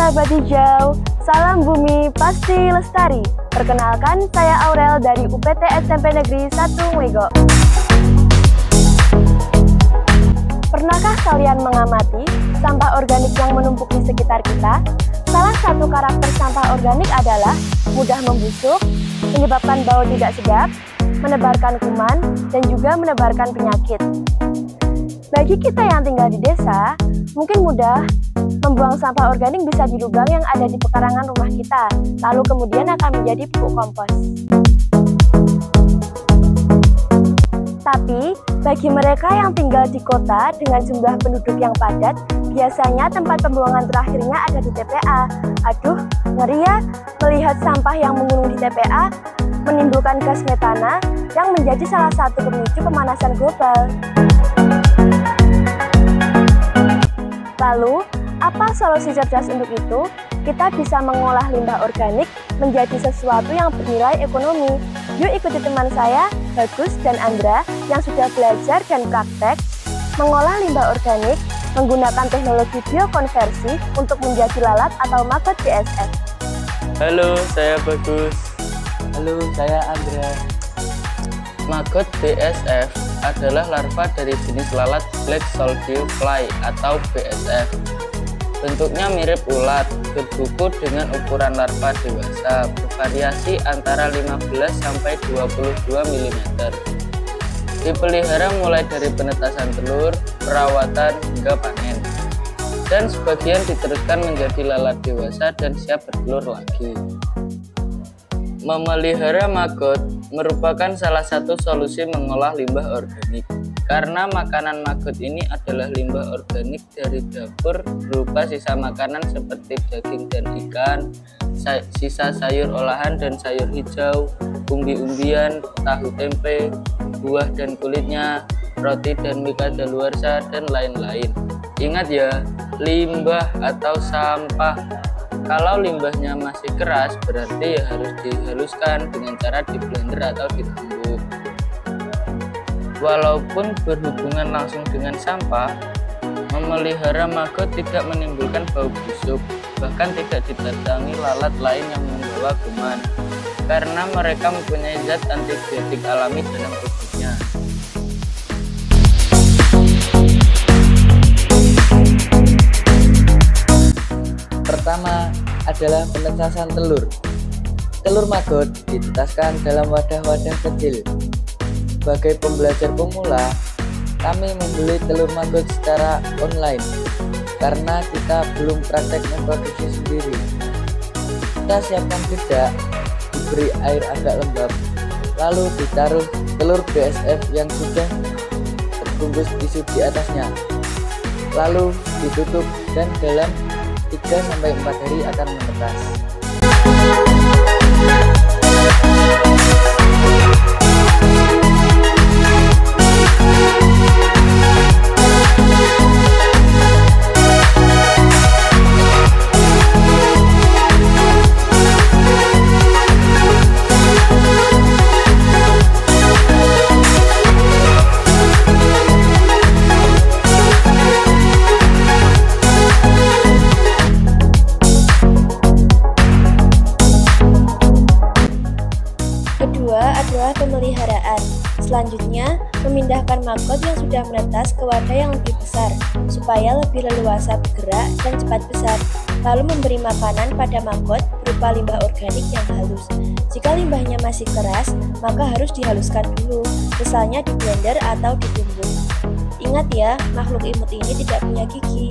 sahabat hijau, salam bumi pasti lestari. Perkenalkan, saya Aurel dari UPT SMP Negeri 1 Mwego. Pernahkah kalian mengamati sampah organik yang menumpuk di sekitar kita? Salah satu karakter sampah organik adalah mudah membusuk, menyebabkan bau tidak sedap, menebarkan kuman, dan juga menebarkan penyakit. Bagi kita yang tinggal di desa, mungkin mudah membuang sampah organik bisa di lubang yang ada di pekarangan rumah kita, lalu kemudian akan menjadi pupuk kompos. Tapi, bagi mereka yang tinggal di kota dengan jumlah penduduk yang padat, biasanya tempat pembuangan terakhirnya ada di TPA. Aduh, ngeri ya, melihat sampah yang menggunung di TPA menimbulkan gas metana yang menjadi salah satu pemicu pemanasan global. Lalu, apa solusi cerdas untuk itu? Kita bisa mengolah limbah organik menjadi sesuatu yang bernilai ekonomi. Yuk ikuti teman saya, Bagus dan Andra, yang sudah belajar dan praktek mengolah limbah organik menggunakan teknologi biokonversi untuk menjadi lalat atau maggot BSF. Halo, saya Bagus. Halo, saya Andra. Maggot BSF adalah larva dari jenis lalat Black Soldier Fly atau BSF. Bentuknya mirip ulat, berbuku dengan ukuran larva dewasa, bervariasi antara 15 sampai 22 mm. Dipelihara mulai dari penetasan telur, perawatan hingga panen. Dan sebagian diteruskan menjadi lalat dewasa dan siap bertelur lagi. Memelihara maggot merupakan salah satu solusi mengolah limbah organik. Karena makanan maggot ini adalah limbah organik dari dapur berupa sisa makanan seperti daging dan ikan, sisa sayur olahan dan sayur hijau, umbi-umbian, tahu tempe, buah dan kulitnya, roti dan mie kadaluarsa, dan lain-lain. Ingat ya, limbah atau sampah. Kalau limbahnya masih keras, berarti ya harus dihaluskan dengan cara di blender atau ditumbuk. Walaupun berhubungan langsung dengan sampah, memelihara maggot tidak menimbulkan bau busuk, bahkan tidak didatangi lalat lain yang membawa kuman, karena mereka mempunyai zat antibiotik alami dalam tubuhnya. Pertama adalah penetasan telur. Telur maggot ditetaskan dalam wadah-wadah kecil. Sebagai pembelajar pemula, kami membeli telur maggot secara online karena kita belum praktek memproduksi sendiri. Kita siapkan bedak, diberi air agak lembab, lalu ditaruh telur BSF yang sudah terbungkus tisu di atasnya. Lalu ditutup dan dalam 3-4 hari akan menetas. Adalah pemeliharaan. Selanjutnya, memindahkan maggot yang sudah menetas ke wadah yang lebih besar supaya lebih leluasa bergerak dan cepat besar. Lalu memberi makanan pada maggot berupa limbah organik yang halus. Jika limbahnya masih keras, maka harus dihaluskan dulu, misalnya di blender atau ditumbuk. Ingat ya, makhluk imut ini tidak punya gigi.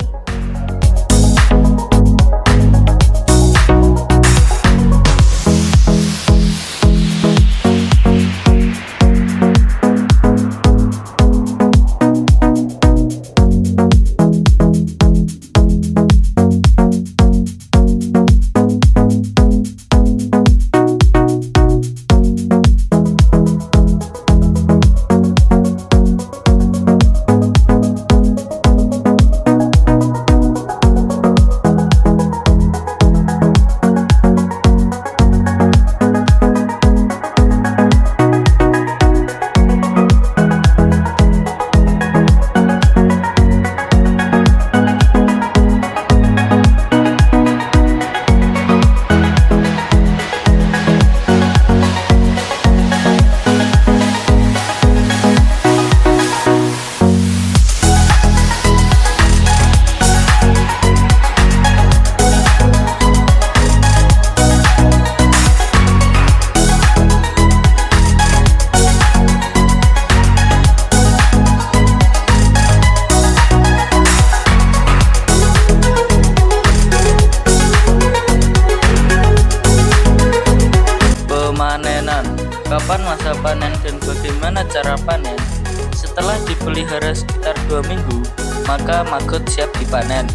ketika maggot siap dipanen.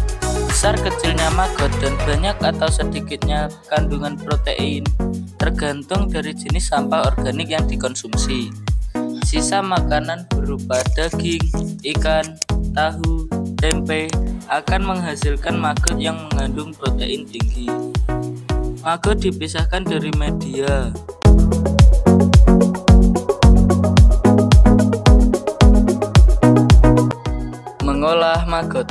Besar kecilnya maggot dan banyak atau sedikitnya kandungan protein tergantung dari jenis sampah organik yang dikonsumsi. Sisa makanan berupa daging, ikan, tahu, tempe akan menghasilkan maggot yang mengandung protein tinggi. Maggot dipisahkan dari media. Mengolah maggot.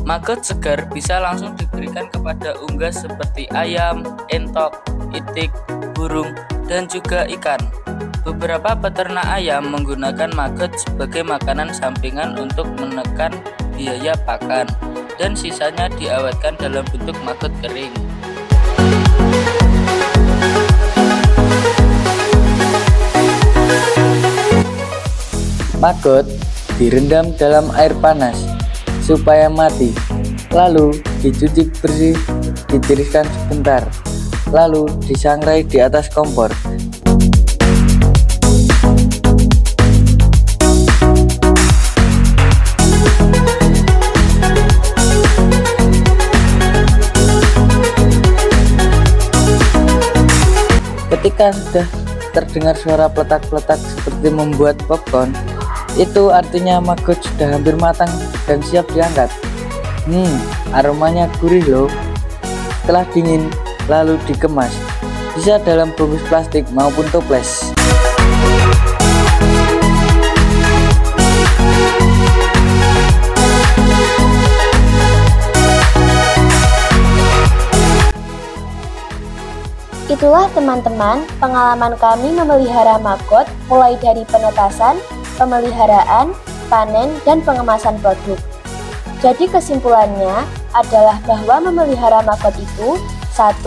Maggot segar bisa langsung diberikan kepada unggas seperti ayam, entok, itik, burung, dan juga ikan. Beberapa peternak ayam menggunakan maggot sebagai makanan sampingan untuk menekan biaya pakan, dan sisanya diawetkan dalam bentuk maggot kering. Maggot direndam dalam air panas supaya mati, lalu dicuci bersih, ditiriskan sebentar, lalu disangrai di atas kompor. Ketika sudah terdengar suara pletak-pletak seperti membuat popcorn, itu artinya maggot sudah hampir matang dan siap diangkat. Aromanya gurih loh. Setelah dingin, lalu dikemas. Bisa dalam bungkus plastik maupun toples. Itulah teman-teman pengalaman kami memelihara maggot mulai dari penetasan, pemeliharaan, panen, dan pengemasan produk. Jadi kesimpulannya adalah bahwa memelihara maggot itu 1.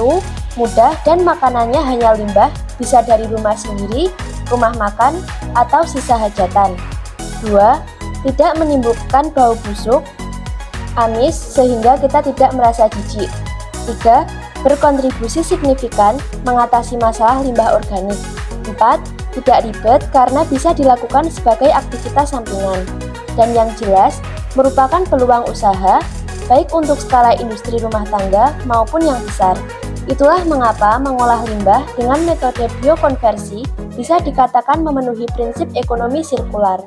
Mudah dan makanannya hanya limbah, bisa dari rumah sendiri, rumah makan, atau sisa hajatan. 2. Tidak menimbulkan bau busuk, amis sehingga kita tidak merasa jijik. 3. Berkontribusi signifikan mengatasi masalah limbah organik. 4. Tidak ribet karena bisa dilakukan sebagai aktivitas sampingan. Dan yang jelas, merupakan peluang usaha, baik untuk skala industri rumah tangga maupun yang besar. Itulah mengapa mengolah limbah dengan metode biokonversi bisa dikatakan memenuhi prinsip ekonomi sirkular.